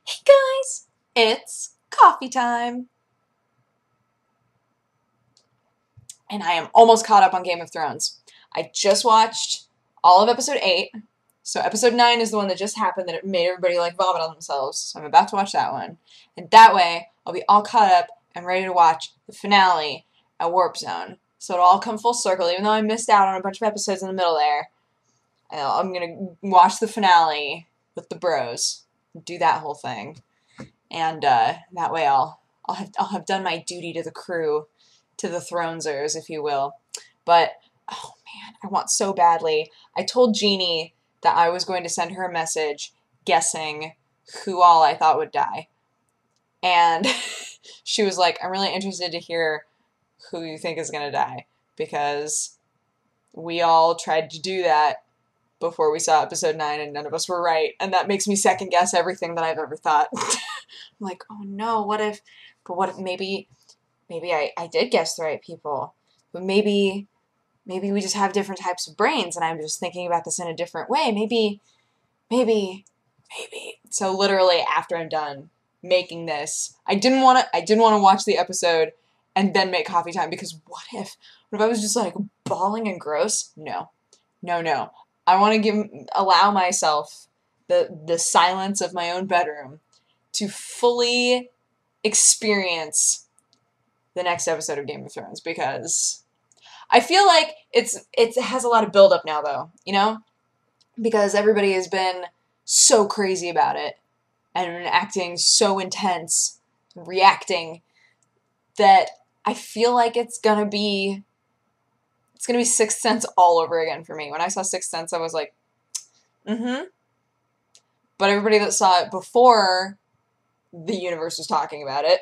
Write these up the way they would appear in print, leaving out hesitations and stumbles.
Hey guys, it's coffee time. And I am almost caught up on Game of Thrones. I just watched all of episode 8. So episode 9 is the one that just happened that it made everybody like vomit on themselves. So I'm about to watch that one. And that way, I'll be all caught up and ready to watch the finale at Warp Zone. So it'll all come full circle, even though I missed out on a bunch of episodes in the middle there. I'm going to watch the finale with the bros. Do that whole thing. And that way I'll have done my duty to the crew, to the Thronesers, if you will. But, oh man, I want so badly. I told Jeannie that I was going to send her a message guessing who all I thought would die. And she was like, I'm really interested to hear who you think is going to die. Because we all tried to do that before we saw episode 9 and none of us were right. And that makes me second guess everything that I've ever thought. I'm like, oh no, what if maybe I did guess the right people, but maybe we just have different types of brains and I'm just thinking about this in a different way. Maybe. So literally after I'm done making this, I didn't want to watch the episode and then make coffee time because what if I was just like bawling and gross? No. I want to allow myself the silence of my own bedroom to fully experience the next episode of Game of Thrones because I feel like it has a lot of build up now though, you know? Because everybody has been so crazy about it and acting so intense, reacting that I feel like it's gonna be Sixth Sense all over again for me. When I saw Sixth Sense, I was like, But everybody that saw it before the universe was talking about it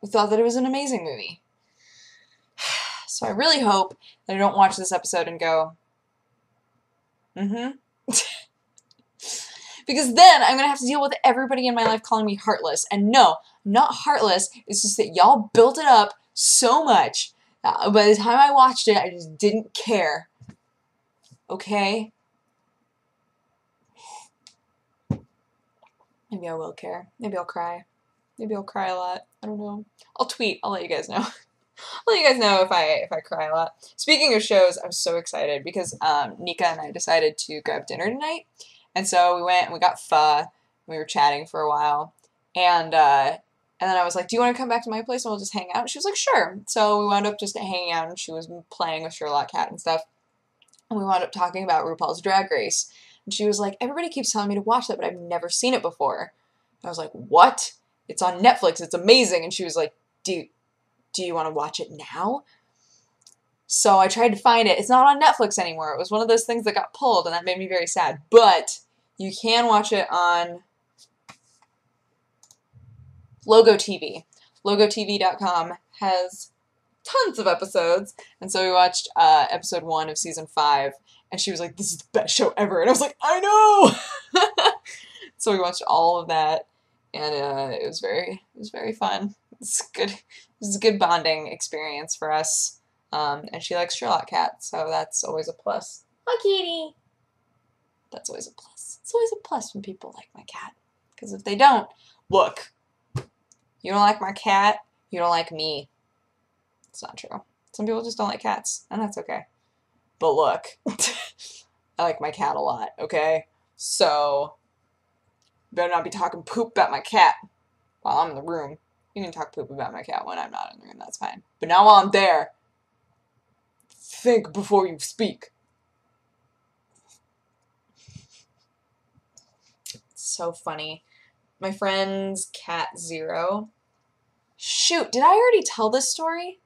thought that it was an amazing movie. So I really hope that I don't watch this episode and go, Because then I'm going to have to deal with everybody in my life calling me heartless. And no, I'm not heartless. It's just that y'all built it up so much. By the time I watched it, I just didn't care. Okay? Maybe I will care. Maybe I'll cry. Maybe I'll cry a lot. I don't know. I'll tweet. I'll let you guys know. I'll let you guys know if I cry a lot. Speaking of shows, I'm so excited because Nika and I decided to grab dinner tonight. And so we went and we got pho. We were chatting for a while. And then I was like, do you want to come back to my place and we'll just hang out? And she was like, sure. So we wound up just hanging out and she was playing with Sherlock Cat and stuff. And we wound up talking about RuPaul's Drag Race. And she was like, everybody keeps telling me to watch that, but I've never seen it before. And I was like, what? It's on Netflix. It's amazing. And she was like, do you want to watch it now? So I tried to find it. It's not on Netflix anymore. It was one of those things that got pulled, and that made me very sad. But you can watch it on Logo TV. LogoTV.com has tons of episodes. And so we watched episode 1 of season 5. And she was like, this is the best show ever. And I was like, I know! So we watched all of that. And it was very fun. It's good. It was a good bonding experience for us. And she likes Sherlock Cat, so that's always a plus. Hi, kitty! That's always a plus. It's always a plus when people like my cat. Because if they don't, look, you don't like my cat, you don't like me. It's not true. Some people just don't like cats, and that's okay. But look, I like my cat a lot, okay? So, better not be talking poop about my cat while I'm in the room. You can talk poop about my cat when I'm not in the room, that's fine. But now while I'm there, think before you speak. So funny. My friend's cat, Zero. Shoot, did I already tell this story?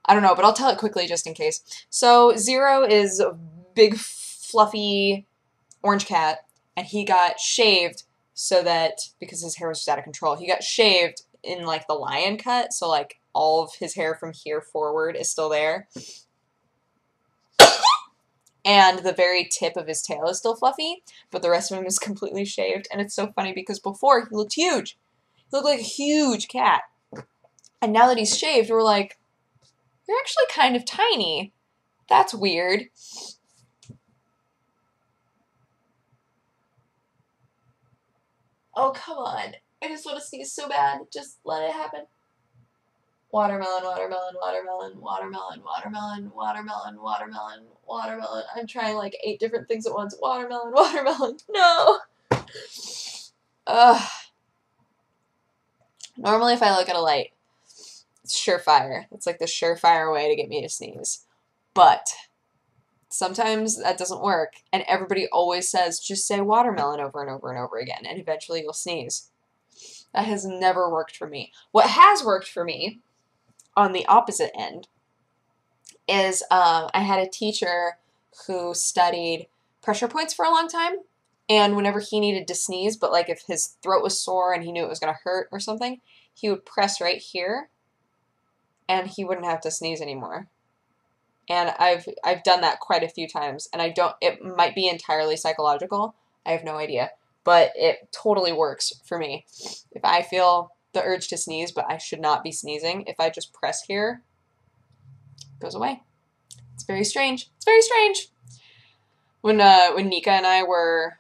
I don't know, but I'll tell it quickly just in case. So Zero is a big, fluffy orange cat, and he got shaved so that, because his hair was just out of control, he got shaved in like the lion cut, so like all of his hair from here forward is still there. And the very tip of his tail is still fluffy, but the rest of him is completely shaved. And it's so funny because before he looked huge. He looked like a huge cat. And now that he's shaved, we're like, you're actually kind of tiny. That's weird. Oh, come on. I just want to sneeze so bad. Just let it happen. Watermelon, watermelon, watermelon, watermelon, watermelon, watermelon, watermelon, watermelon. I'm trying like 8 different things at once. Watermelon, watermelon. No! Ugh. Normally if I look at a light, it's surefire. It's like the surefire way to get me to sneeze. But sometimes that doesn't work, and everybody always says, just say watermelon over and over and over again, and eventually you'll sneeze. That has never worked for me. What has worked for me, on the opposite end, is I had a teacher who studied pressure points for a long time, and whenever he needed to sneeze, but like if his throat was sore and he knew it was going to hurt or something, he would press right here, and he wouldn't have to sneeze anymore. And I've done that quite a few times, and it might be entirely psychological. I have no idea, but it totally works for me. If I feel the urge to sneeze, but I should not be sneezing, if I just press here, it goes away. It's very strange. It's very strange. When Nika and I were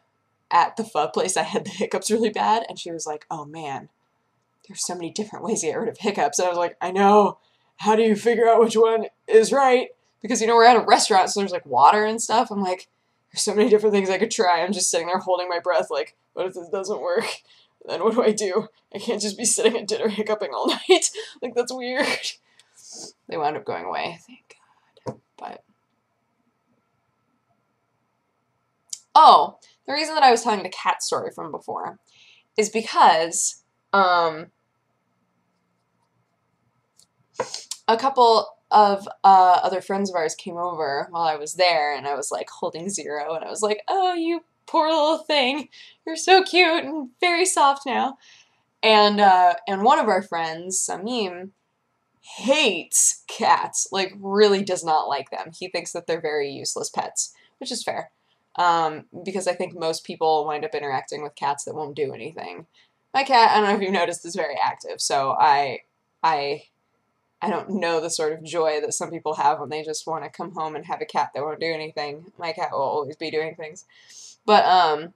at the pho place, I had the hiccups really bad, and she was like, oh man, there's so many different ways to get rid of hiccups. And I was like, I know. How do you figure out which one is right? Because, you know, we're at a restaurant, so there's, like, water and stuff. I'm like, there's so many different things I could try. I'm just sitting there holding my breath, like, what if this doesn't work? Then what do? I can't just be sitting at dinner hiccuping all night. Like, that's weird. They wound up going away, thank God. But, oh, the reason that I was telling the cat story from before is because, a couple of other friends of ours came over while I was there, and I was like holding Zero, and I was like, oh, you poor little thing, you're so cute and very soft now. And one of our friends, Samim, hates cats, like really does not like them. He thinks that they're very useless pets, which is fair, because I think most people wind up interacting with cats that won't do anything. My cat, I don't know if you've noticed, is very active, so I don't know the sort of joy that some people have when they just want to come home and have a cat that won't do anything. My cat will always be doing things. But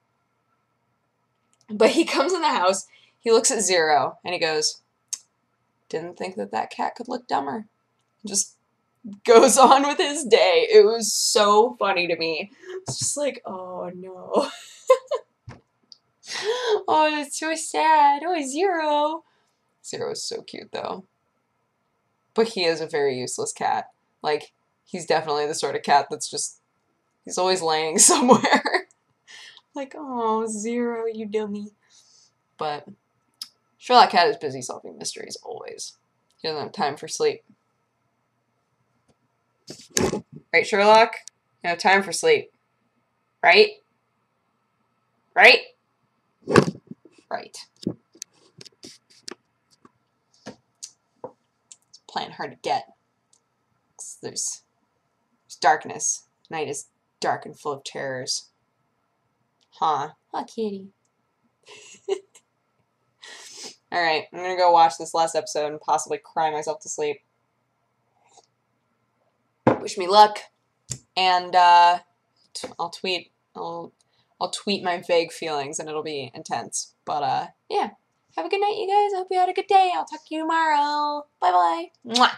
he comes in the house, he looks at Zero, and he goes, didn't think that cat could look dumber. Just goes on with his day. It was so funny to me. It's just like, oh no. Oh, that's so sad. Oh, Zero. Zero is so cute, though. But he is a very useless cat. Like, he's definitely the sort of cat that's just, he's always laying somewhere. Like, oh, Zero, you dummy. But Sherlock Cat is busy solving mysteries, always. He doesn't have time for sleep. Right, Sherlock? You have time for sleep. Right? Right? Right. It's playing hard to get. There's darkness. Night is dark and full of terrors. Huh. Oh, kitty. Alright, I'm gonna go watch this last episode and possibly cry myself to sleep. Wish me luck. And, I'll tweet my vague feelings and it'll be intense. But, yeah. Have a good night, you guys. I hope you had a good day. I'll talk to you tomorrow. Bye-bye. Mwah.